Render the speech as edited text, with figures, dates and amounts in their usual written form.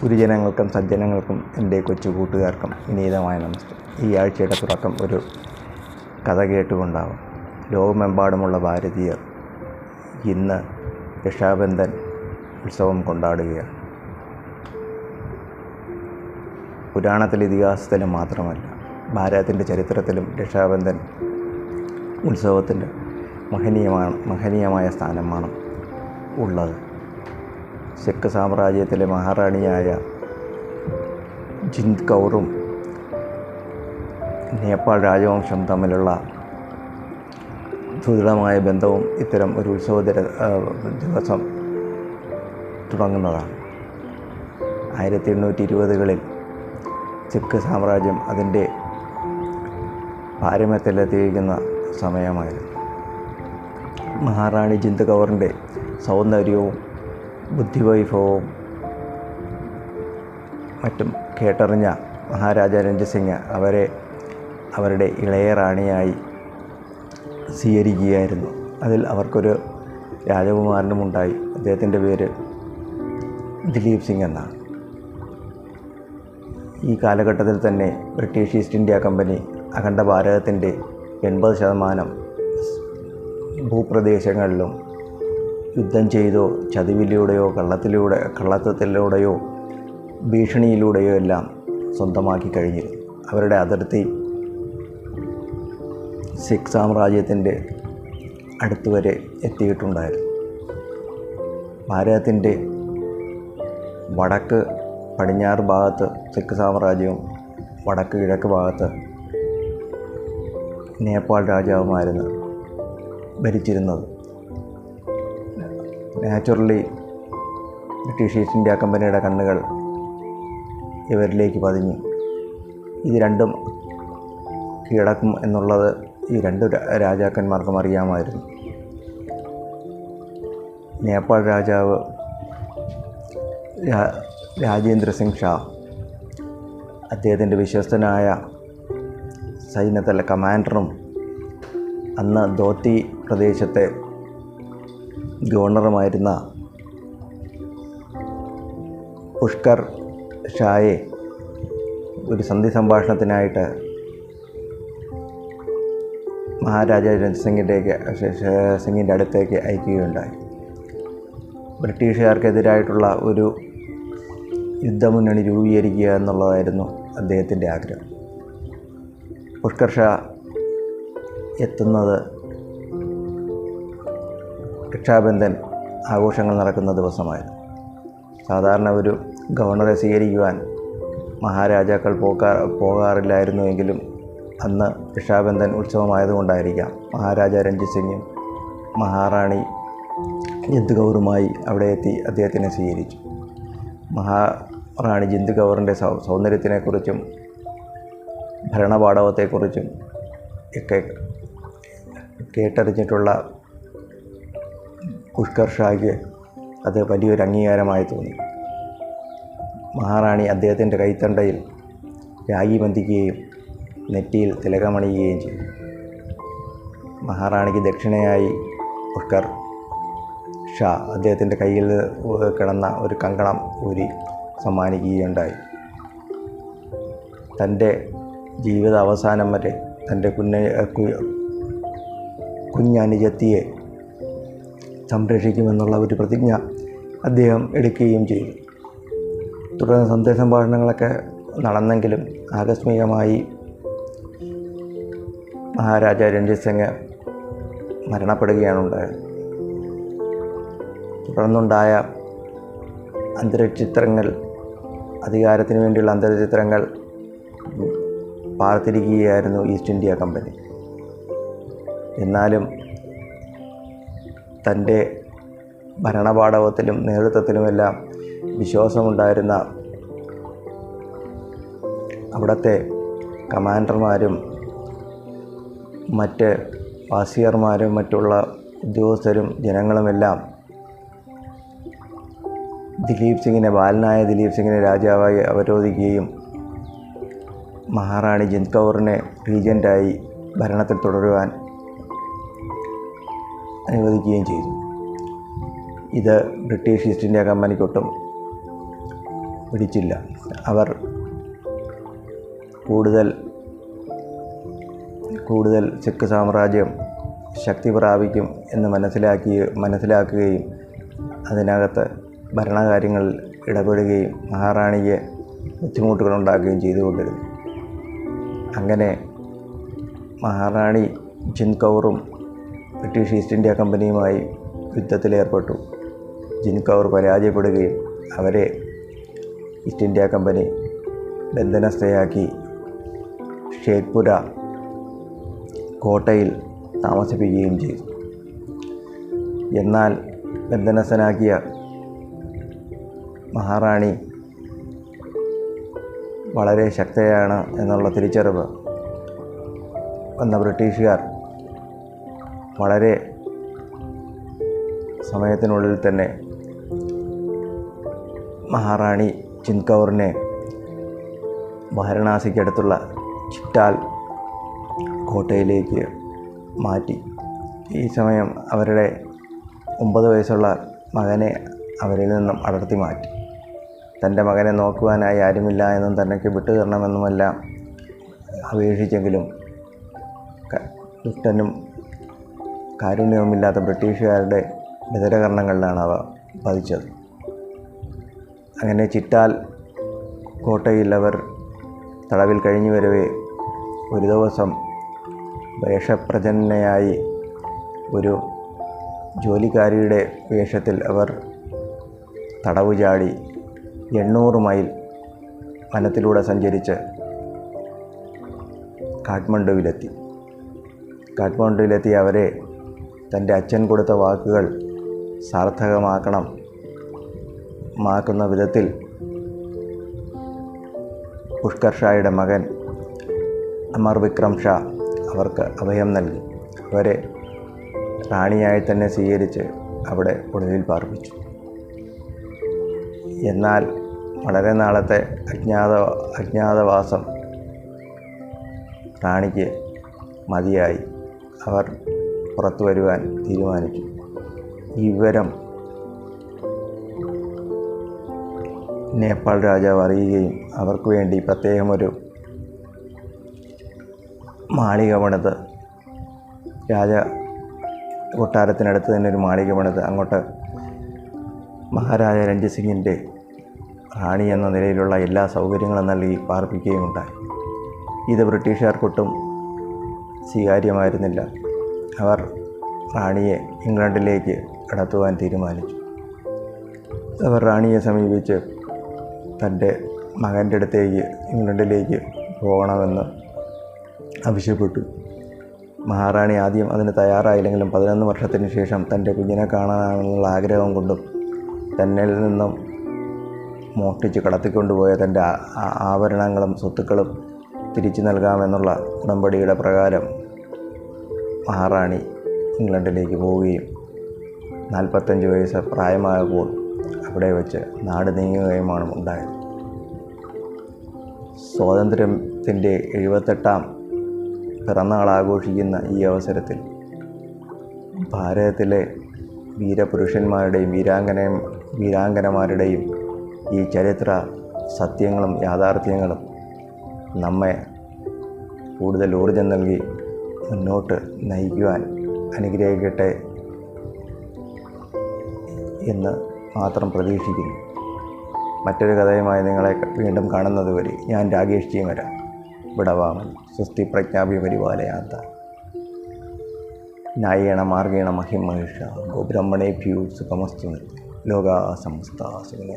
ഗുരുജനങ്ങൾക്കും സജ്ജനങ്ങൾക്കും എൻ്റെ കൊച്ചു കൂട്ടുകാർക്കും വിനീതമായ നമസ്കാരം. ഈ ആഴ്ചയുടെ തുടക്കം ഒരു കഥ കേട്ടുകൊണ്ടാവാം. ലോകമെമ്പാടുമുള്ള ഭാരതീയർ ഇന്ന് രക്ഷാബന്ധൻ ഉത്സവം കൊണ്ടാടുകയാണ്. പുരാണത്തിലും ഇതിഹാസത്തിലും മാത്രമല്ല, ഭാരതത്തിൻ്റെ ചരിത്രത്തിലും രക്ഷാബന്ധൻ ഉത്സവത്തിൻ്റെ മഹനീയമായ സ്ഥാനമാണ് ഉള്ളത്. സിഖ് സാമ്രാജ്യത്തിലെ മഹാറാണിയായ ജിന്ദ് കൗറും നേപ്പാൾ രാജവംശം തമ്മിലുള്ള സുദൃഢമായ ബന്ധവും ഇത്തരം ഒരു ഉത്സവ ദിവസം തുടങ്ങുന്നതാണ്. 1820-കളിൽ സിഖ് സാമ്രാജ്യം അതിൻ്റെ പാരമ്യത്തിലെത്തിയിരിക്കുന്ന സമയമായിരുന്നു. മഹാറാണി ജിന്ദ് കൗറിൻ്റെ സൗന്ദര്യവും ബുദ്ധിവൈഭവവും മറ്റും കേട്ടറിഞ്ഞ മഹാരാജാ രഞ്ജിത് സിംഗ് അവരുടെ ഇളയ റാണിയായി സ്വീകരിക്കുകയായിരുന്നു. അതിൽ അവർക്കൊരു രാജകുമാരനുമുണ്ടായി. അദ്ദേഹത്തിൻ്റെ പേര് ദിലീപ് സിംഗ് എന്നാണ്. ഈ കാലഘട്ടത്തിൽ തന്നെ ബ്രിട്ടീഷ് ഈസ്റ്റ് ഇന്ത്യ കമ്പനി അഖണ്ഡ ഭാരതത്തിൻ്റെ 80% ഭൂപ്രദേശങ്ങളിലും യുദ്ധം ചെയ്തോ ചതിവിലൂടെയോ കള്ളത്തത്തിലൂടെയോ ഭീഷണിയിലൂടെയോ എല്ലാം സ്വന്തമാക്കി കഴിഞ്ഞിരുന്നു. അവരുടെ അതിർത്തി സിഖ് സാമ്രാജ്യത്തിൻ്റെ അടുത്തുവരെ എത്തിയിട്ടുണ്ടായിരുന്നു. ഭാരതത്തിൻ്റെ വടക്ക് പടിഞ്ഞാറ് ഭാഗത്ത് സിഖ് സാമ്രാജ്യവും വടക്ക് കിഴക്ക് ഭാഗത്ത് നേപ്പാൾ രാജാവുമായിരുന്നു ഭരിച്ചിരുന്നത്. നാച്ചുറലി ബ്രിട്ടീഷ് ഈസ്റ്റ് ഇന്ത്യ കമ്പനിയുടെ കണ്ണുകൾ ഇവരിലേക്ക് പതിഞ്ഞു. ഇത് രണ്ടും കീഴടക്കും എന്നുള്ളത് ഈ രണ്ട് രാജാക്കന്മാർക്കും അറിയാമായിരുന്നു. നേപ്പാൾ രാജാവ് രാജേന്ദ്ര സിംഗ് ഷാ അദ്ദേഹത്തിൻ്റെ വിശ്വസ്തനായ സൈന്യത്തിലെ കമാൻഡറും അന്ന് ധോത്തി പ്രദേശത്തെ ഗവർണറുമായിരുന്ന പുഷ്കർ ഷായെ ഒരു സന്ധി സംഭാഷണത്തിനായിട്ട് മഹാരാജാ രഞ്ജിത് സിംഗിൻ്റെ അടുത്തേക്ക് അയക്കുകയുണ്ടായി. ബ്രിട്ടീഷുകാർക്കെതിരായിട്ടുള്ള ഒരു യുദ്ധമുന്നണി രൂപീകരിക്കുക എന്നുള്ളതായിരുന്നു അദ്ദേഹത്തിൻ്റെ ആഗ്രഹം. പുഷ്കർ ഷാ എത്തുന്നത് രക്ഷാബന്ധൻ ആഘോഷങ്ങൾ നടക്കുന്ന ദിവസമായിരുന്നു. സാധാരണ ഒരു ഗവർണറെ സ്വീകരിക്കുവാൻ മഹാരാജാക്കൾ പോകാറില്ലായിരുന്നുവെങ്കിലും അന്ന് രക്ഷാബന്ധൻ ഉത്സവമായതുകൊണ്ടായിരിക്കാം മഹാരാജാ രഞ്ജിത് സിംഗും മഹാറാണി ജിന്ദ് കൗറുമായി അവിടെ എത്തി അദ്ദേഹത്തിനെ സ്വീകരിച്ചു. മഹാറാണി ജിന്ദ് കൗറിൻ്റെ സൗന്ദര്യത്തിനെക്കുറിച്ചും ഭരണപാടവത്തെക്കുറിച്ചും ഒക്കെ കേട്ടറിഞ്ഞിട്ടുള്ള പുഷ്കർ ഷായ്ക്ക് അത് വലിയൊരു അംഗീകാരമായി തോന്നി. മഹാറാണി അദ്ദേഹത്തിൻ്റെ കൈത്തണ്ടയിൽ രാഖി ബന്ധിക്കുകയും നെറ്റിയിൽ തിലകമണിയുകയും ചെയ്തു. മഹാറാണിക്ക് ദക്ഷിണയായി പുഷ്കർ ഷാ അദ്ദേഹത്തിൻ്റെ കയ്യിൽ കിടന്ന ഒരു കങ്കണം ഊരി സമ്മാനിക്കുകയുണ്ടായി. തൻ്റെ ജീവിത അവസാനം വരെ തൻ്റെ കുഞ്ഞനുജത്തിയെ സംരക്ഷിക്കുമെന്നുള്ള ഒരു പ്രതിജ്ഞ അദ്ദേഹം എടുക്കുകയും ചെയ്തു. തുടർന്ന് സന്ധി സംഭാഷണങ്ങളൊക്കെ നടന്നെങ്കിലും ആകസ്മികമായി മഹാരാജാ രഞ്ജിത് സിംഗ് മരണപ്പെടുകയാണ് ഉണ്ടായത്. തുടർന്നുണ്ടായ അന്തർചിത്രങ്ങൾ, അധികാരത്തിന് വേണ്ടിയുള്ള അന്തർചിത്രങ്ങൾ പാർത്തിരിക്കുകയായിരുന്നു ഈസ്റ്റ് ഇന്ത്യ കമ്പനി. എന്നാലും തൻ്റെ ഭരണപാടവത്തിലും നേതൃത്വത്തിലുമെല്ലാം വിശ്വാസമുണ്ടായിരുന്ന അവിടുത്തെ കമാൻഡർമാരും മറ്റ് വാസിയർമാരും മറ്റുള്ള ഉദ്യോഗസ്ഥരും ജനങ്ങളുമെല്ലാം ബാലനായ ദിലീപ് സിംഗിനെ രാജാവായി അവരോധിക്കുകയും മഹാറാണി ജിന്ദ് കൗറിനെ റീജൻ്റായി ഭരണത്തിൽ തുടരുവാൻ അനുവദിക്കുകയും ചെയ്തു. ഇത് ബ്രിട്ടീഷ് ഈസ്റ്റ് ഇന്ത്യ കമ്പനിക്കൊട്ടും പിടിച്ചില്ല. അവർ കൂടുതൽ സിഖ് സാമ്രാജ്യം ശക്തി പ്രാപിക്കും എന്ന് മനസ്സിലാക്കുകയും അതിനകത്ത് ഭരണകാര്യങ്ങളിൽ ഇടപെടുകയും മഹാറാണിക്ക് ബുദ്ധിമുട്ടുകളുണ്ടാക്കുകയും ചെയ്തുകൊണ്ടിരുന്നു. അങ്ങനെ മഹാറാണി ജിന്ദ് കൗറും ബ്രിട്ടീഷ് ഈസ്റ്റ് ഇന്ത്യ കമ്പനിയുമായി യുദ്ധത്തിലേർപ്പെട്ടു. ജിന്ദ് കൗർ പരാജയപ്പെടുകയും അവരെ ഈസ്റ്റ് ഇന്ത്യ കമ്പനി ബന്ധനസ്ഥയാക്കി ഷേഖ്പുര കോട്ടയിൽ താമസിപ്പിക്കുകയും ചെയ്തു. എന്നാൽ ബന്ധനസ്ഥനാക്കിയ മഹാറാണി വളരെ ശക്തയാണ് എന്നുള്ള തിരിച്ചറിവ് വന്ന ബ്രിട്ടീഷുകാർ വളരെ സമയത്തിനുള്ളിൽ തന്നെ മഹാറാണി ജിന്ദ് കൗറിനെ വാരണാസിക്കടുത്തുള്ള ചിറ്റാൽ കോട്ടയിലേക്ക് മാറ്റി. ഈ സമയം അവരുടെ 9 വയസ്സുള്ള മകനെ അവരിൽ നിന്നും അടർത്തി മാറ്റി. തൻ്റെ മകനെ നോക്കുവാനായി ആരുമില്ല എന്നും തനിക്ക് വിട്ടുതരണമെന്നുമെല്ലാം അപേക്ഷിച്ചെങ്കിലും ദുഷ്ടനും കാരുണ്യവുമില്ലാത്ത ബ്രിട്ടീഷുകാരുടെ ബദരകർണങ്ങളിലാണ് അവ പതിച്ചത്. അങ്ങനെ ചിറ്റാൽ കോട്ടയിൽ അവർ തടവിൽ കഴിഞ്ഞു വരവേ ഒരു ദിവസം വേഷപ്രച്ഛന്നയായി ഒരു ജോലിക്കാരിയുടെ വേഷത്തിൽ അവർ തടവ് ചാടി 800 മൈൽ വനത്തിലൂടെ സഞ്ചരിച്ച് കാഠ്മണ്ഡുവിലെത്തി അവരെ തൻ്റെ അച്ഛൻ കൊടുത്ത വാക്കുകൾ സാർത്ഥകമാക്കുന്ന വിധത്തിൽ പുഷ്കർ ഷായുടെ മകൻ അമർ വിക്രം ഷാ അവർക്ക് അഭയം നൽകി. അവരെ റാണിയായി തന്നെ സ്വീകരിച്ച് അവിടെ ഒടുവിൽ പാർപ്പിച്ചു. എന്നാൽ വളരെ നാളത്തെ അജ്ഞാതവാസം റാണിക്ക് മതിയായി. അവർ പുറത്തു വരുവാൻ തീരുമാനിച്ചു. ഈ വിവരം നേപ്പാൾ രാജാവ് അറിയുകയും അവർക്ക് വേണ്ടി പ്രത്യേകം ഒരു മാളിക പണിത്, കൊട്ടാരത്തിനടുത്ത് തന്നെ ഒരു മാളിക പണിത് അങ്ങോട്ട് മഹാരാജ രഞ്ജിത് സിംഗിൻ്റെ റാണി എന്ന നിലയിലുള്ള എല്ലാ സൗകര്യങ്ങളും നൽകി പാർപ്പിക്കുകയും ഉണ്ടായി. ഇത് ബ്രിട്ടീഷുകാർക്കൊട്ടും സ്വീകാര്യമായിരുന്നില്ല. അവർ റാണിയെ ഇംഗ്ലണ്ടിലേക്ക് കടത്തുവാൻ തീരുമാനിച്ചു. അവർ റാണിയെ സമീപിച്ച് തൻ്റെ മകൻ്റെ അടുത്തേക്ക് ഇംഗ്ലണ്ടിലേക്ക് പോകണമെന്ന് ആവശ്യപ്പെട്ടു. മഹാറാണി ആദ്യം അതിന് തയ്യാറായില്ലെങ്കിലും 11 വർഷത്തിന് ശേഷം തൻ്റെ കുഞ്ഞിനെ കാണാനുള്ള ആഗ്രഹം കൊണ്ടും തന്നിൽ നിന്നും മോഷ്ടിച്ച് കടത്തിക്കൊണ്ടുപോയ തൻ്റെ ആഭരണങ്ങളും സ്വത്തുക്കളും തിരിച്ചു നൽകാമെന്നുള്ള ഉടമ്പടിയുടെ പ്രകാരം മഹാറാണി ഇംഗ്ലണ്ടിലേക്ക് പോവുകയും 45 വയസ്സ് പ്രായമായപ്പോൾ അവിടെ വെച്ച് നാട് നീങ്ങുകയുമാണ് ഉണ്ടായത്. സ്വാതന്ത്ര്യത്തിൻ്റെ 78ാം പിറന്നാൾ ആഘോഷിക്കുന്ന ഈ അവസരത്തിൽ ഭാരതത്തിലെ വീരപുരുഷന്മാരുടെയും വീരാംഗനമാരുടെയും ഈ ചരിത്ര സത്യങ്ങളും യാഥാർത്ഥ്യങ്ങളും നമ്മെ കൂടുതൽ ഊർജ്ജം നൽകി മുന്നോട്ട് നയിക്കുവാൻ അനുഗ്രഹിക്കട്ടെ എന്ന് മാത്രം പ്രതീക്ഷിക്കുന്നു. മറ്റൊരു കഥയുമായി നിങ്ങളെ വീണ്ടും കാണുന്നതുവരെ ഞാൻ രാകേഷ് ചീമര വിടവാങ്ങുന്നു. സ്വസ്തി പ്രജ്ഞാഭ്യ പരിപാലയാത്ത ന്യായേണ മാർഗേണ മഹിം മഹിഷ ഗോബ്രഹ്മണേഭ്യോ സുഖമസ്തു. ലോകാ സമസ്ത സുഖിനോ